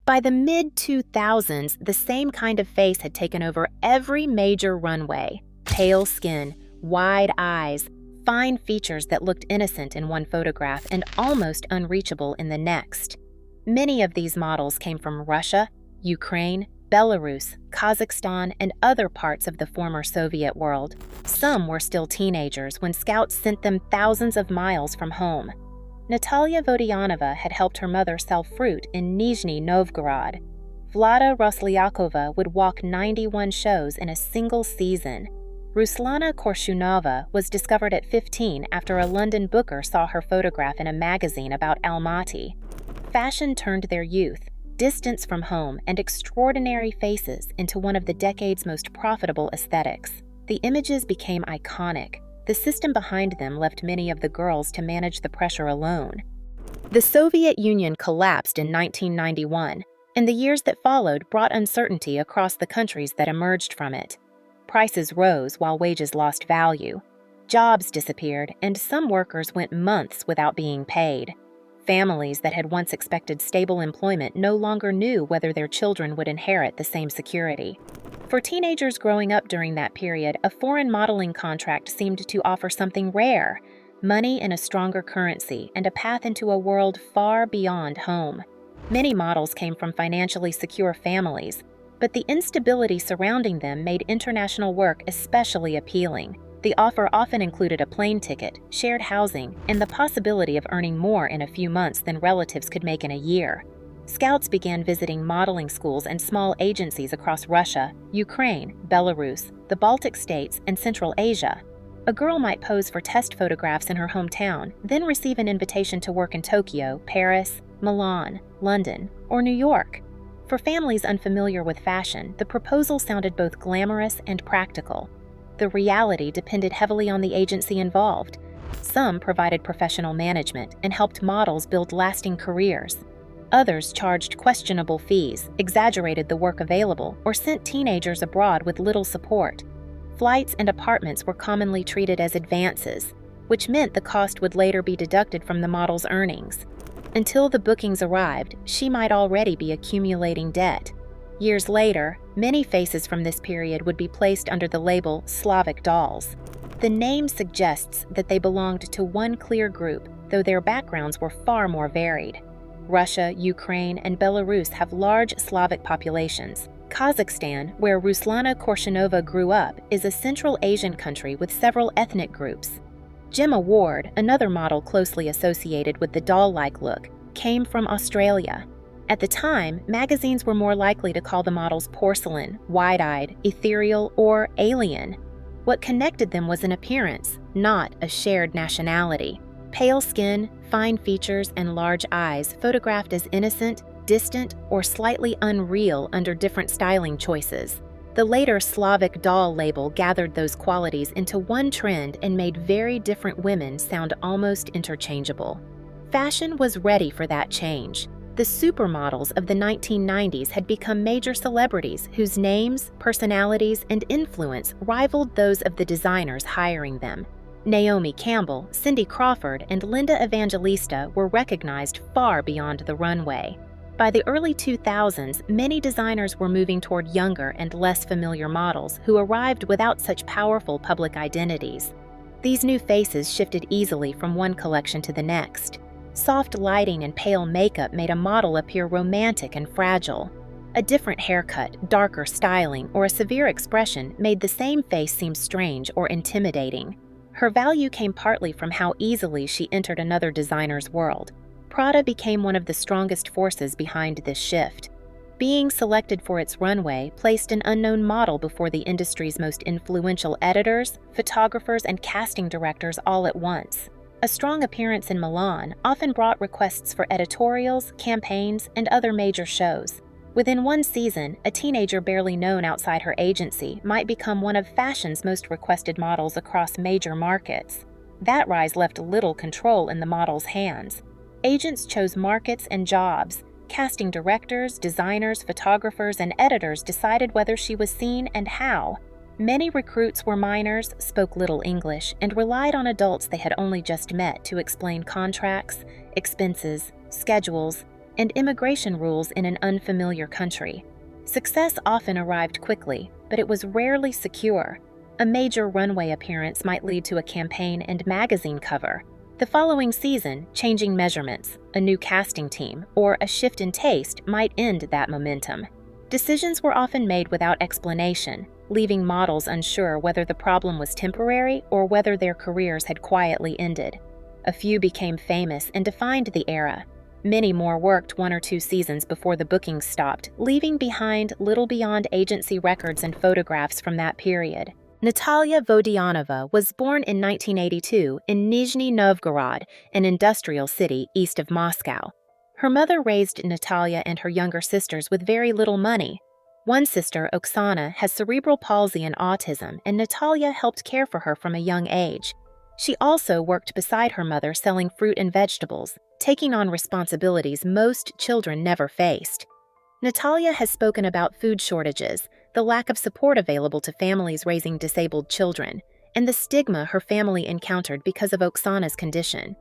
By the mid-2000s, the same kind of face had taken over every major runway. Pale skin, wide eyes, fine features that looked innocent in one photograph and almost unreachable in the next. Many of these models came from Russia, Ukraine, Belarus, Kazakhstan, and other parts of the former Soviet world. Some were still teenagers when scouts sent them thousands of miles from home. Natalia Vodianova had helped her mother sell fruit in Nizhny Novgorod. Vlada Roslyakova would walk 91 shows in a single season. Ruslana Korshunova was discovered at 15 after a London booker saw her photograph in a magazine about Almaty. Fashion turned their youth, distance from home, and extraordinary faces into one of the decade's most profitable aesthetics. The images became iconic. The system behind them left many of the girls to manage the pressure alone. The Soviet Union collapsed in 1991, and the years that followed brought uncertainty across the countries that emerged from it. Prices rose while wages lost value. Jobs disappeared, and some workers went months without being paid. Families that had once expected stable employment no longer knew whether their children would inherit the same security. For teenagers growing up during that period, a foreign modeling contract seemed to offer something rare: money in a stronger currency and a path into a world far beyond home. Many models came from financially secure families, but the instability surrounding them made international work especially appealing. The offer often included a plane ticket, shared housing, and the possibility of earning more in a few months than relatives could make in a year. Scouts began visiting modeling schools and small agencies across Russia, Ukraine, Belarus, the Baltic states, and Central Asia. A girl might pose for test photographs in her hometown, then receive an invitation to work in Tokyo, Paris, Milan, London, or New York. For families unfamiliar with fashion, the proposal sounded both glamorous and practical. The reality depended heavily on the agency involved. Some provided professional management and helped models build lasting careers. Others charged questionable fees, exaggerated the work available, or sent teenagers abroad with little support. Flights and apartments were commonly treated as advances, which meant the cost would later be deducted from the model's earnings. Until the bookings arrived, she might already be accumulating debt. Years later, many faces from this period would be placed under the label Slavic dolls. The name suggests that they belonged to one clear group, though their backgrounds were far more varied. Russia, Ukraine, and Belarus have large Slavic populations. Kazakhstan, where Ruslana Korshunova grew up, is a Central Asian country with several ethnic groups. Gemma Ward, another model closely associated with the doll-like look, came from Australia. At the time, magazines were more likely to call the models porcelain, wide-eyed, ethereal, or alien. What connected them was an appearance, not a shared nationality. Pale skin, fine features, and large eyes photographed as innocent, distant, or slightly unreal under different styling choices. The later Slavic doll label gathered those qualities into one trend and made very different women sound almost interchangeable. Fashion was ready for that change. The supermodels of the 1990s had become major celebrities whose names, personalities, and influence rivaled those of the designers hiring them. Naomi Campbell, Cindy Crawford, and Linda Evangelista were recognized far beyond the runway. By the early 2000s, many designers were moving toward younger and less familiar models who arrived without such powerful public identities. These new faces shifted easily from one collection to the next. Soft lighting and pale makeup made a model appear romantic and fragile. A different haircut, darker styling, or a severe expression made the same face seem strange or intimidating. Her value came partly from how easily she entered another designer's world. Prada became one of the strongest forces behind this shift. Being selected for its runway placed an unknown model before the industry's most influential editors, photographers, and casting directors all at once. A strong appearance in Milan often brought requests for editorials, campaigns, and other major shows. Within one season, a teenager barely known outside her agency might become one of fashion's most requested models across major markets. That rise left little control in the model's hands. Agents chose markets and jobs. Casting directors, designers, photographers, and editors decided whether she was seen and how. Many recruits were minors, spoke little English, and relied on adults they had only just met to explain contracts, expenses, schedules, and immigration rules in an unfamiliar country. Success often arrived quickly, but it was rarely secure. A major runway appearance might lead to a campaign and magazine cover. The following season, changing measurements, a new casting team, or a shift in taste might end that momentum. Decisions were often made without explanation, leaving models unsure whether the problem was temporary or whether their careers had quietly ended. A few became famous and defined the era. Many more worked 1 or 2 seasons before the bookings stopped, leaving behind little beyond agency records and photographs from that period. Natalia Vodianova was born in 1982 in Nizhny Novgorod, an industrial city east of Moscow. Her mother raised Natalia and her younger sisters with very little money. One sister, Oksana, has cerebral palsy and autism, and Natalia helped care for her from a young age. She also worked beside her mother selling fruit and vegetables, taking on responsibilities most children never faced. Natalia has spoken about food shortages, the lack of support available to families raising disabled children, and the stigma her family encountered because of Oksana's condition.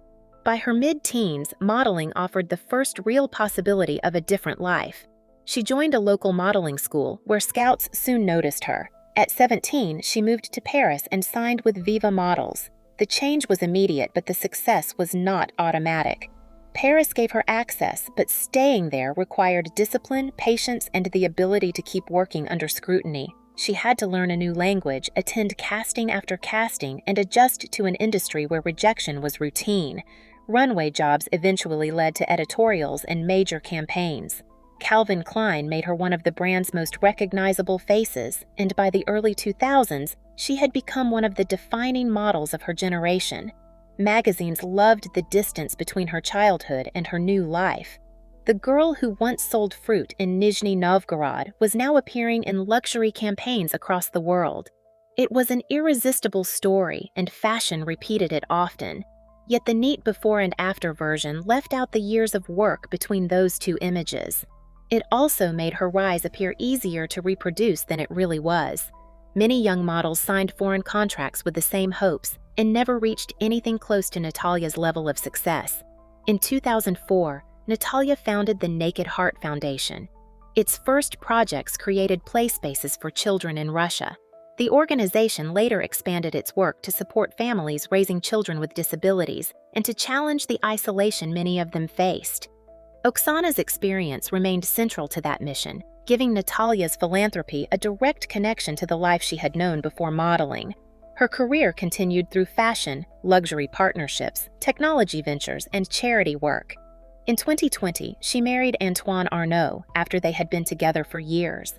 By her mid-teens, modeling offered the first real possibility of a different life. She joined a local modeling school where scouts soon noticed her. At 17, she moved to Paris and signed with Viva Models. The change was immediate, but the success was not automatic. Paris gave her access, but staying there required discipline, patience, and the ability to keep working under scrutiny. She had to learn a new language, attend casting after casting, and adjust to an industry where rejection was routine. Runway jobs eventually led to editorials and major campaigns. Calvin Klein made her one of the brand's most recognizable faces, and by the early 2000s, she had become one of the defining models of her generation. Magazines loved the distance between her childhood and her new life. The girl who once sold fruit in Nizhny Novgorod was now appearing in luxury campaigns across the world. It was an irresistible story, and fashion repeated it often. Yet the neat before and after version left out the years of work between those two images. It also made her rise appear easier to reproduce than it really was. Many young models signed foreign contracts with the same hopes and never reached anything close to Natalia's level of success. In 2004, Natalia founded the Naked Heart Foundation. Its first projects created play spaces for children in Russia. The organization later expanded its work to support families raising children with disabilities and to challenge the isolation many of them faced. Oksana's experience remained central to that mission, giving Natalia's philanthropy a direct connection to the life she had known before modeling. Her career continued through fashion, luxury partnerships, technology ventures, and charity work. In 2020, she married Antoine Arnault after they had been together for years.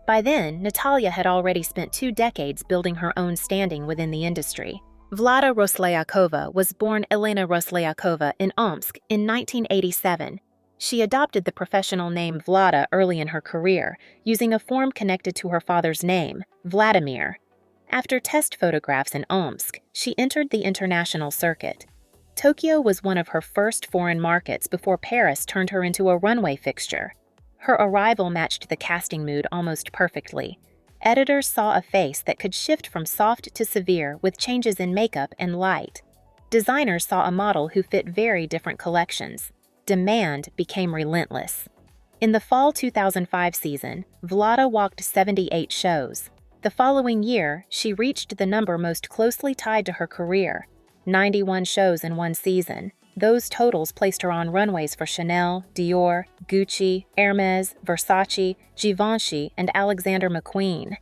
By then, Natalia had already spent 2 decades building her own standing within the industry. Vlada Roslyakova was born Elena Roslyakova in Omsk in 1987. She adopted the professional name Vlada early in her career, using a form connected to her father's name, Vladimir. After test photographs in Omsk, she entered the international circuit. Tokyo was one of her first foreign markets before Paris turned her into a runway fixture. Her arrival matched the casting mood almost perfectly. Editors saw a face that could shift from soft to severe with changes in makeup and light. Designers saw a model who fit very different collections. Demand became relentless. In the fall 2005 season, Vlada walked 78 shows. The following year, she reached the number most closely tied to her career, 91 shows in one season. Those totals placed her on runways for Chanel, Dior, Gucci, Hermes, Versace, Givenchy, and Alexander McQueen.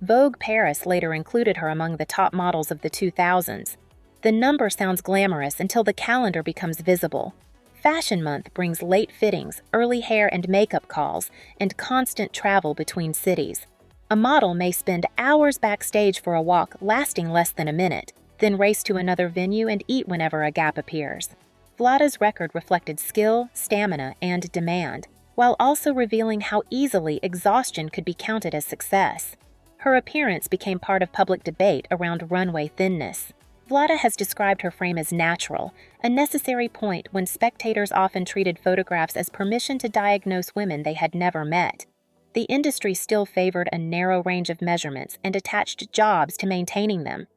Vogue Paris later included her among the top models of the 2000s. The number sounds glamorous until the calendar becomes visible. Fashion Month brings late fittings, early hair and makeup calls, and constant travel between cities. A model may spend hours backstage for a walk lasting less than a minute, then race to another venue and eat whenever a gap appears. Vlada's record reflected skill, stamina, and demand, while also revealing how easily exhaustion could be counted as success. Her appearance became part of public debate around runway thinness. Vlada has described her frame as natural, a necessary point when spectators often treated photographs as permission to diagnose women they had never met. The industry still favored a narrow range of measurements and attached jobs to maintaining them.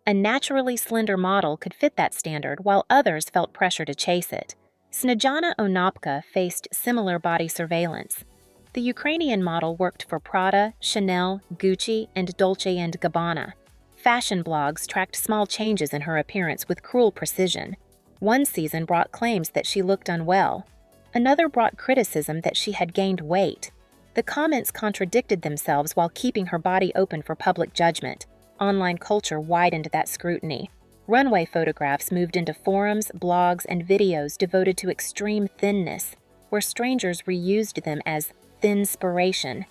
A naturally slender model could fit that standard while others felt pressure to chase it. Snejana Onopka faced similar body surveillance. The Ukrainian model worked for Prada, Chanel, Gucci, and Dolce & Gabbana. Fashion blogs tracked small changes in her appearance with cruel precision. One season brought claims that she looked unwell. Another brought criticism that she had gained weight. The comments contradicted themselves while keeping her body open for public judgment. Online culture widened that scrutiny. Runway photographs moved into forums, blogs, and videos devoted to extreme thinness, where strangers reused them as thinspiration.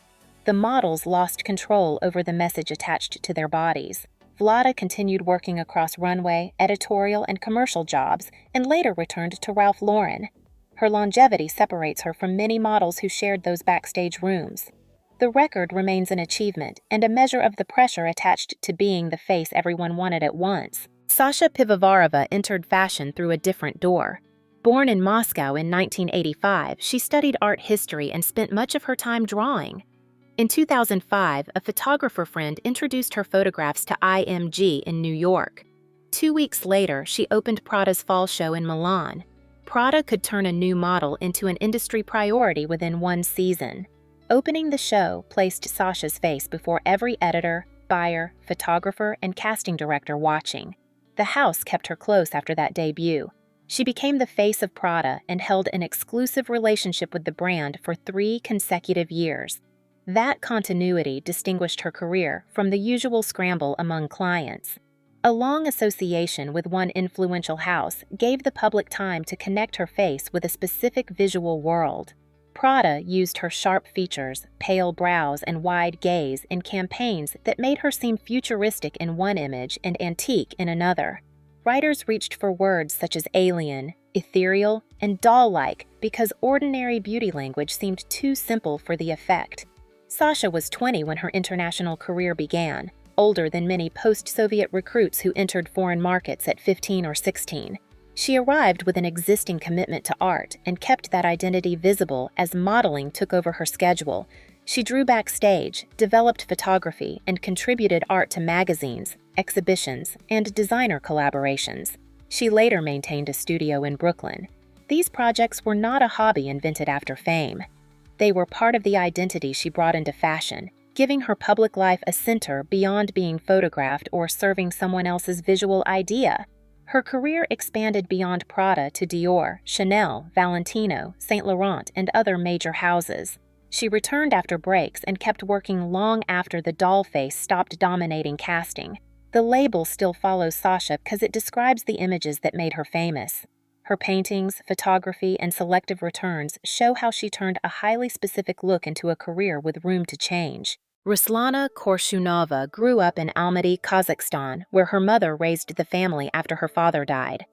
The models lost control over the message attached to their bodies. Vlada continued working across runway, editorial, and commercial jobs, and later returned to Ralph Lauren. Her longevity separates her from many models who shared those backstage rooms. The record remains an achievement and a measure of the pressure attached to being the face everyone wanted at once. Sasha Pivovarova entered fashion through a different door. Born in Moscow in 1985, she studied art history and spent much of her time drawing. In 2005, a photographer friend introduced her photographs to IMG in New York. 2 weeks later, she opened Prada's fall show in Milan. Prada could turn a new model into an industry priority within one season. Opening the show placed Sasha's face before every editor, buyer, photographer, and casting director watching. The house kept her close after that debut. She became the face of Prada and held an exclusive relationship with the brand for 3 consecutive years. That continuity distinguished her career from the usual scramble among clients. A long association with one influential house gave the public time to connect her face with a specific visual world. Prada used her sharp features, pale brows, and wide gaze in campaigns that made her seem futuristic in one image and antique in another. Writers reached for words such as alien, ethereal, and doll-like because ordinary beauty language seemed too simple for the effect. Sasha was 20 when her international career began, older than many post-Soviet recruits who entered foreign markets at 15 or 16. She arrived with an existing commitment to art and kept that identity visible as modeling took over her schedule. She drew backstage, developed photography, and contributed art to magazines, exhibitions, and designer collaborations. She later maintained a studio in Brooklyn. These projects were not a hobby invented after fame. They were part of the identity she brought into fashion, giving her public life a center beyond being photographed or serving someone else's visual idea. Her career expanded beyond Prada to Dior, Chanel, Valentino, Saint Laurent, and other major houses. She returned after breaks and kept working long after the doll face stopped dominating casting. The label still follows Sasha because it describes the images that made her famous. Her paintings, photography, and selective returns show how she turned a highly specific look into a career with room to change. Ruslana Korshunova grew up in Almaty, Kazakhstan, where her mother raised the family after her father died.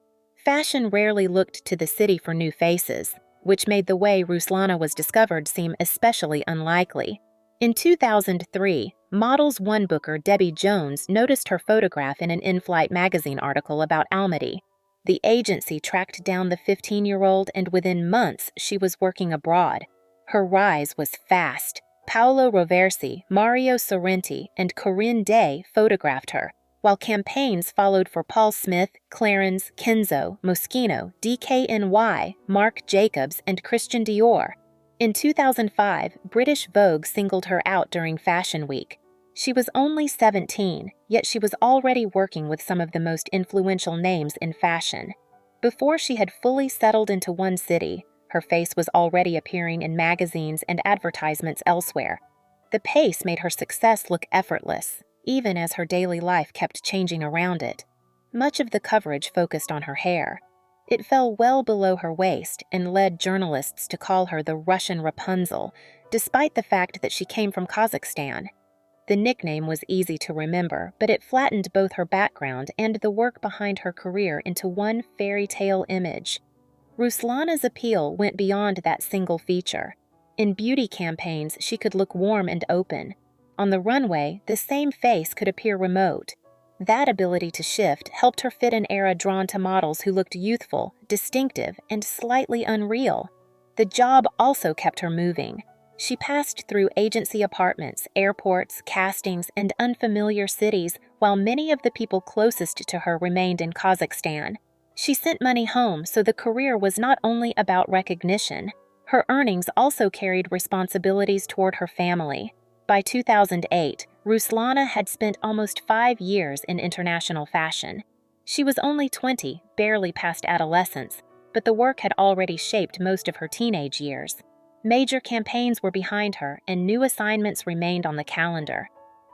Fashion rarely looked to the city for new faces, which made the way Ruslana was discovered seem especially unlikely. In 2003, Models One booker Debbie Jones noticed her photograph in an in-flight magazine article about Almaty. The agency tracked down the 15-year-old, and within months she was working abroad. Her rise was fast. Paolo Roversi, Mario Sorrenti, and Corinne Day photographed her, while campaigns followed for Paul Smith, Clarins, Kenzo, Moschino, DKNY, Marc Jacobs, and Christian Dior. In 2005, British Vogue singled her out during Fashion Week. She was only 17, yet she was already working with some of the most influential names in fashion. Before she had fully settled into one city, her face was already appearing in magazines and advertisements elsewhere. The pace made her success look effortless, even as her daily life kept changing around it. Much of the coverage focused on her hair. It fell well below her waist and led journalists to call her the Russian Rapunzel, despite the fact that she came from Kazakhstan. The nickname was easy to remember, but it flattened both her background and the work behind her career into one fairy tale image. Ruslana's appeal went beyond that single feature. In beauty campaigns, she could look warm and open. On the runway, the same face could appear remote. That ability to shift helped her fit an era drawn to models who looked youthful, distinctive, and slightly unreal. The job also kept her moving. She passed through agency apartments, airports, castings, and unfamiliar cities, while many of the people closest to her remained in Kazakhstan. She sent money home, so the career was not only about recognition. Her earnings also carried responsibilities toward her family. By 2008, Ruslana had spent almost 5 years in international fashion. She was only 20, barely past adolescence, but the work had already shaped most of her teenage years. Major campaigns were behind her, and new assignments remained on the calendar.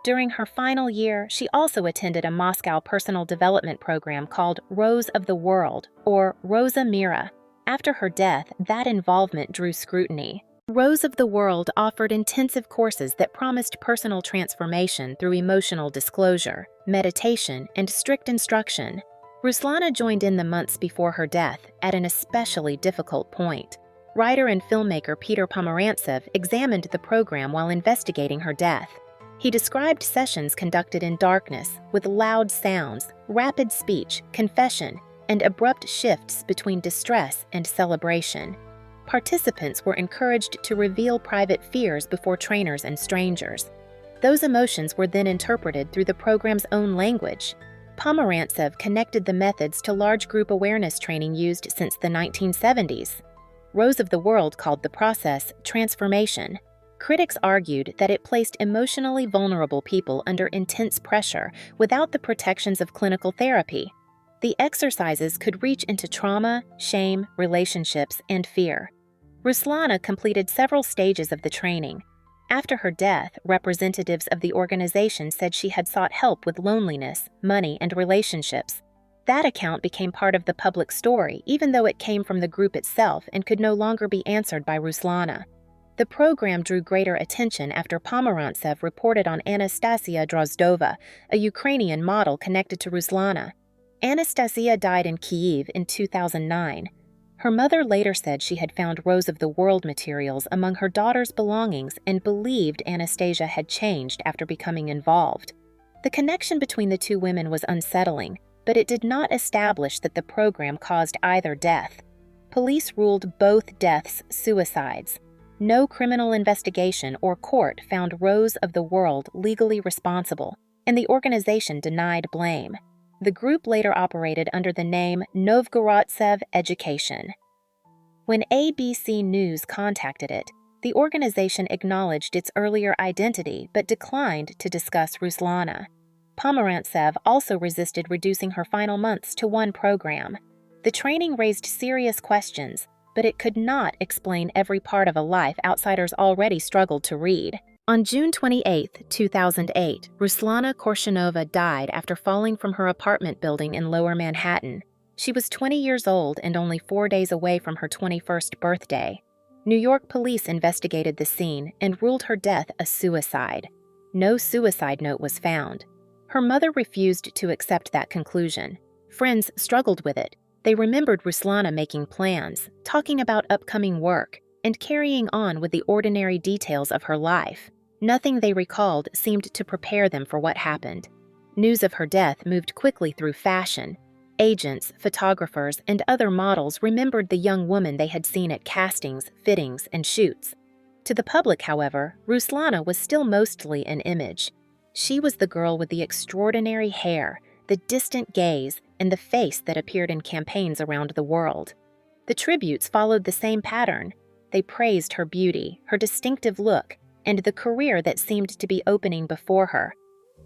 During her final year, she also attended a Moscow personal development program called Rose of the World, or Rosa Mira. After her death, that involvement drew scrutiny. Rose of the World offered intensive courses that promised personal transformation through emotional disclosure, meditation, and strict instruction. Ruslana joined in the months before her death at an especially difficult point. Writer and filmmaker Peter Pomerantsev examined the program while investigating her death. He described sessions conducted in darkness, with loud sounds, rapid speech, confession, and abrupt shifts between distress and celebration. Participants were encouraged to reveal private fears before trainers and strangers. Those emotions were then interpreted through the program's own language. Pomerantsev connected the methods to large group awareness training used since the 1970s. Rose of the World called the process transformation. Critics argued that it placed emotionally vulnerable people under intense pressure without the protections of clinical therapy. The exercises could reach into trauma, shame, relationships, and fear. Ruslana completed several stages of the training. After her death, representatives of the organization said she had sought help with loneliness, money, and relationships. That account became part of the public story, even though it came from the group itself and could no longer be answered by Ruslana. The program drew greater attention after Pomerantsev reported on Anastasia Drozdova, a Ukrainian model connected to Ruslana. Anastasia died in Kyiv in 2009. Her mother later said she had found Rose of the World materials among her daughter's belongings and believed Anastasia had changed after becoming involved. The connection between the two women was unsettling, but it did not establish that the program caused either death. Police ruled both deaths suicides. No criminal investigation or court found Rose of the World legally responsible, and the organization denied blame. The group later operated under the name Novgorodtsev Education. When ABC News contacted it, the organization acknowledged its earlier identity but declined to discuss Ruslana. Pomerantsev also resisted reducing her final months to one program. The training raised serious questions, but it could not explain every part of a life outsiders already struggled to read. On June 28, 2008, Ruslana Korshinova died after falling from her apartment building in Lower Manhattan. She was 20 years old and only 4 days away from her 21st birthday. New York police investigated the scene and ruled her death a suicide. No suicide note was found. Her mother refused to accept that conclusion. Friends struggled with it. They remembered Ruslana making plans, talking about upcoming work, and carrying on with the ordinary details of her life. Nothing they recalled seemed to prepare them for what happened. News of her death moved quickly through fashion. Agents, photographers, and other models remembered the young woman they had seen at castings, fittings, and shoots. To the public, however, Ruslana was still mostly an image. She was the girl with the extraordinary hair, the distant gaze, and the face that appeared in campaigns around the world. The tributes followed the same pattern. They praised her beauty, her distinctive look, and the career that seemed to be opening before her.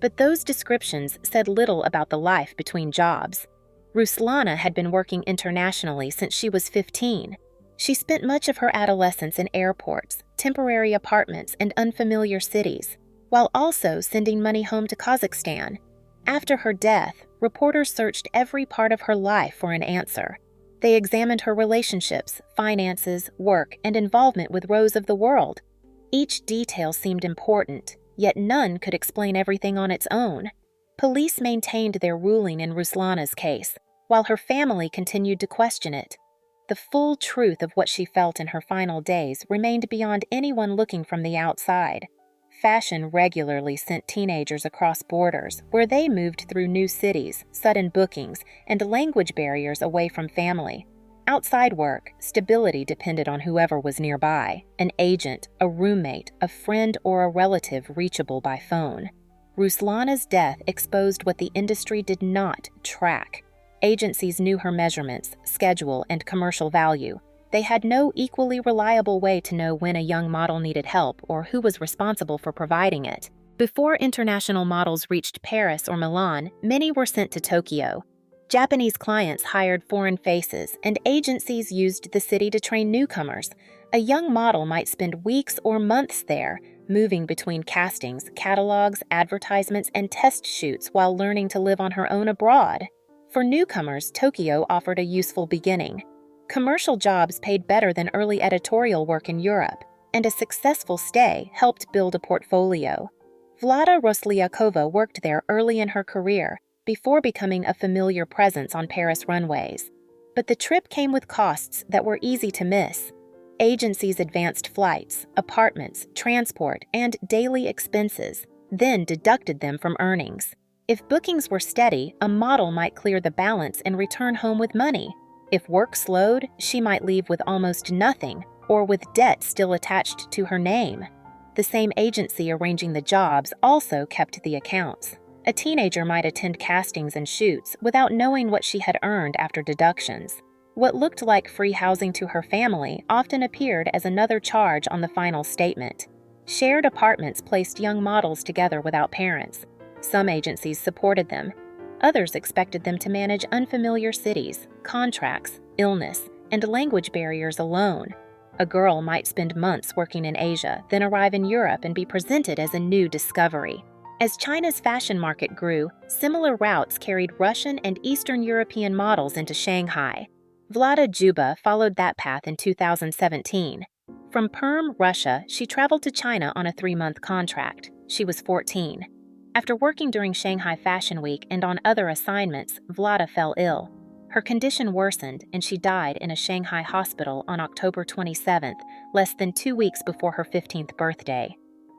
But those descriptions said little about the life between jobs. Ruslana had been working internationally since she was 15. She spent much of her adolescence in airports, temporary apartments, and unfamiliar cities, while also sending money home to Kazakhstan. After her death, reporters searched every part of her life for an answer. They examined her relationships, finances, work, and involvement with Rose of the World. Each detail seemed important, yet none could explain everything on its own. Police maintained their ruling in Ruslana's case, while her family continued to question it. The full truth of what she felt in her final days remained beyond anyone looking from the outside. Fashion regularly sent teenagers across borders, where they moved through new cities, sudden bookings, and language barriers away from family. Outside work, stability depended on whoever was nearby, an agent, a roommate, a friend, or a relative reachable by phone. Ruslana's death exposed what the industry did not track: Agencies knew her measurements, schedule, and commercial value. They had no equally reliable way to know when a young model needed help or who was responsible for providing it. Before international models reached Paris or Milan, many were sent to Tokyo. Japanese clients hired foreign faces, and agencies used the city to train newcomers. A young model might spend weeks or months there, moving between castings, catalogs, advertisements, and test shoots while learning to live on her own abroad. For newcomers, Tokyo offered a useful beginning. Commercial jobs paid better than early editorial work in Europe, and a successful stay helped build a portfolio. Vlada Roslyakova worked there early in her career, before becoming a familiar presence on Paris runways. But the trip came with costs that were easy to miss. Agencies advanced flights, apartments, transport, and daily expenses, then deducted them from earnings. If bookings were steady, a model might clear the balance and return home with money. If work slowed, she might leave with almost nothing, or with debt still attached to her name. The same agency arranging the jobs also kept the accounts. A teenager might attend castings and shoots without knowing what she had earned after deductions. What looked like free housing to her family often appeared as another charge on the final statement. Shared apartments placed young models together without parents. Some agencies supported them. Others expected them to manage unfamiliar cities, contracts, illness, and language barriers alone. A girl might spend months working in Asia, then arrive in Europe and be presented as a new discovery. As China's fashion market grew, similar routes carried Russian and Eastern European models into Shanghai. Vlada Juba followed that path in 2017. From Perm, Russia, she traveled to China on a 3-month contract. She was 14. After working during Shanghai Fashion Week and on other assignments, Vlada fell ill. Her condition worsened, and she died in a Shanghai hospital on October 27th, less than 2 weeks before her 15th birthday.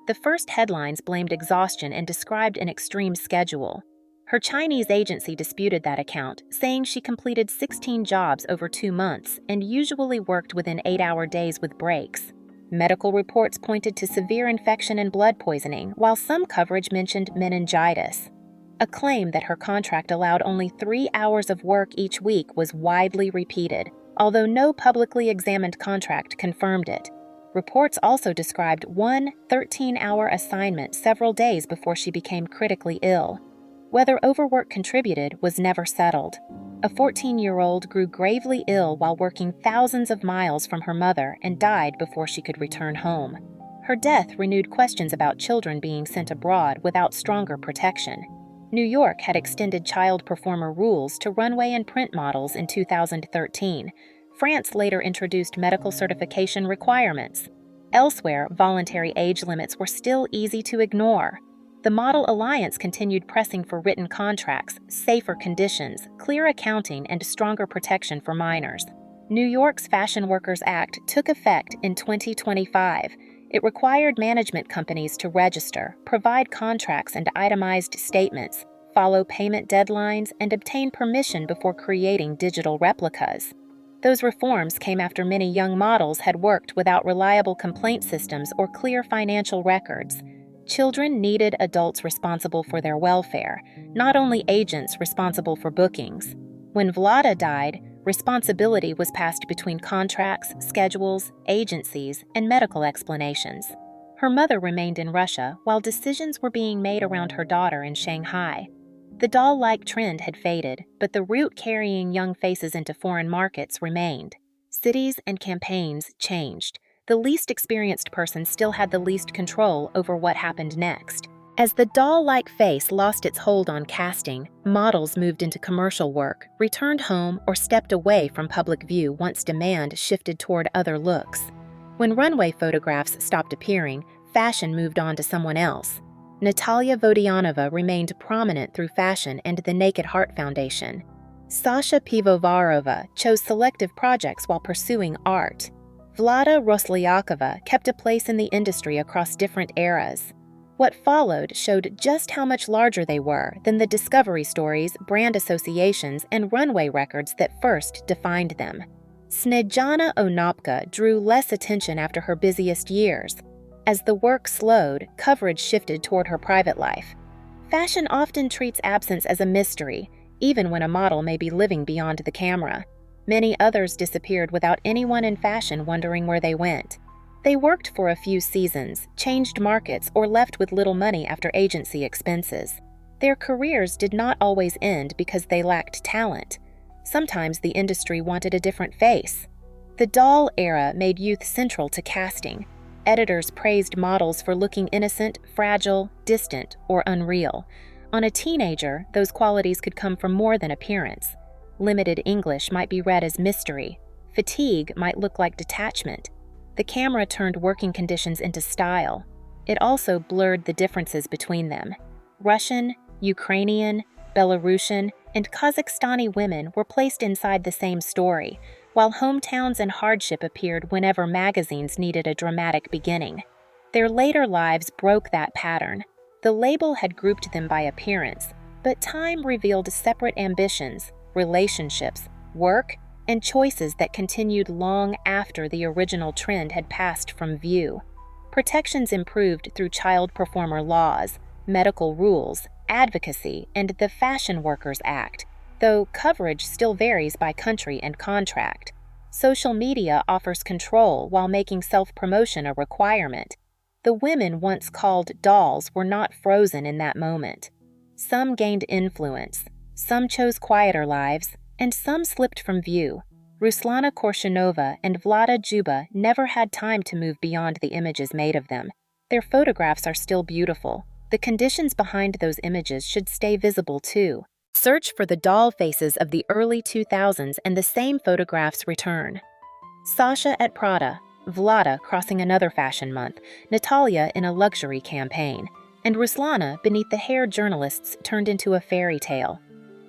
The first headlines blamed exhaustion and described an extreme schedule. Her Chinese agency disputed that account, saying she completed 16 jobs over 2 months and usually worked within 8-hour days with breaks. Medical reports pointed to severe infection and blood poisoning, while some coverage mentioned meningitis. A claim that her contract allowed only 3 hours of work each week was widely repeated, although no publicly examined contract confirmed it. Reports also described one 13-hour assignment several days before she became critically ill. Whether overwork contributed was never settled. A 14-year-old grew gravely ill while working thousands of miles from her mother and died before she could return home. Her death renewed questions about children being sent abroad without stronger protection. New York had extended child performer rules to runway and print models in 2013. France later introduced medical certification requirements. Elsewhere, voluntary age limits were still easy to ignore. The Model Alliance continued pressing for written contracts, safer conditions, clear accounting, and stronger protection for minors. New York's Fashion Workers Act took effect in 2025. It required management companies to register, provide contracts and itemized statements, follow payment deadlines, and obtain permission before creating digital replicas. Those reforms came after many young models had worked without reliable complaint systems or clear financial records. Children needed adults responsible for their welfare, not only agents responsible for bookings. When Vlada died, responsibility was passed between contracts, schedules, agencies, and medical explanations. Her mother remained in Russia while decisions were being made around her daughter in Shanghai. The doll-like trend had faded, but the route carrying young faces into foreign markets remained. Cities and campaigns changed. The least experienced person still had the least control over what happened next. As the doll-like face lost its hold on casting, models moved into commercial work, returned home, or stepped away from public view once demand shifted toward other looks. When runway photographs stopped appearing, fashion moved on to someone else. Natalia Vodianova remained prominent through fashion and the Naked Heart Foundation. Sasha Pivovarova chose selective projects while pursuing art. Vlada Roslyakova kept a place in the industry across different eras. What followed showed just how much larger they were than the discovery stories, brand associations, and runway records that first defined them. Snejana Onopka drew less attention after her busiest years. As the work slowed, coverage shifted toward her private life. Fashion often treats absence as a mystery. even when a model may be living beyond the camera. Many others disappeared without anyone in fashion wondering where they went. They worked for a few seasons, changed markets, or left with little money after agency expenses. Their careers did not always end because they lacked talent. Sometimes the industry wanted a different face. The doll era made youth central to casting. Editors praised models for looking innocent, fragile, distant, or unreal. On a teenager, those qualities could come from more than appearance. Limited English might be read as mystery. Fatigue might look like detachment. The camera turned working conditions into style. It also blurred the differences between them. Russian, Ukrainian, Belarusian, and Kazakhstani women were placed inside the same story, while hometowns and hardship appeared whenever magazines needed a dramatic beginning. Their later lives broke that pattern. The label had grouped them by appearance, but time revealed separate ambitions, relationships, work, and choices that continued long after the original trend had passed from view. Protections improved through child performer laws, medical rules, advocacy, and the Fashion Workers Act, though coverage still varies by country and contract. Social media offers control while making self-promotion a requirement. The women once called dolls were not frozen in that moment. Some gained influence, some chose quieter lives, and some slipped from view. Ruslana Korshinova and Vlada Juba never had time to move beyond the images made of them. Their photographs are still beautiful. The conditions behind those images should stay visible too. Search for the doll faces of the early 2000s and the same photographs return. Sasha at Prada, Vlada crossing another fashion month, Natalia in a luxury campaign, and Ruslana beneath the hair journalists turned into a fairy tale.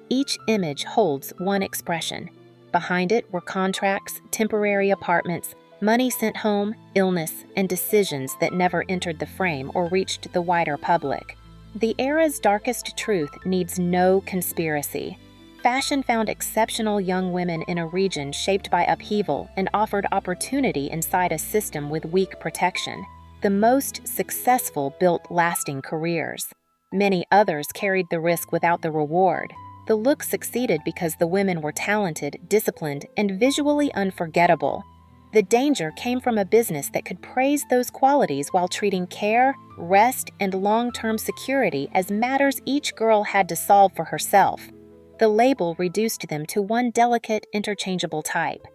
Each image holds one expression. Behind it were contracts, temporary apartments, money sent home, illness, and decisions that never entered the frame or reached the wider public. The era's darkest truth needs no conspiracy. Fashion found exceptional young women in a region shaped by upheaval and offered opportunity inside a system with weak protection. The most successful built lasting careers. Many others carried the risk without the reward. The look succeeded because the women were talented, disciplined, and visually unforgettable. The danger came from a business that could praise those qualities while treating care, rest, and long-term security as matters each girl had to solve for herself. The label reduced them to one delicate, interchangeable type.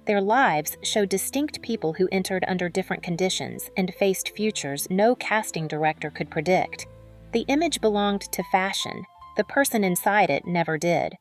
Their lives showed distinct people who entered under different conditions and faced futures no casting director could predict. The image belonged to fashion. The person inside it never did.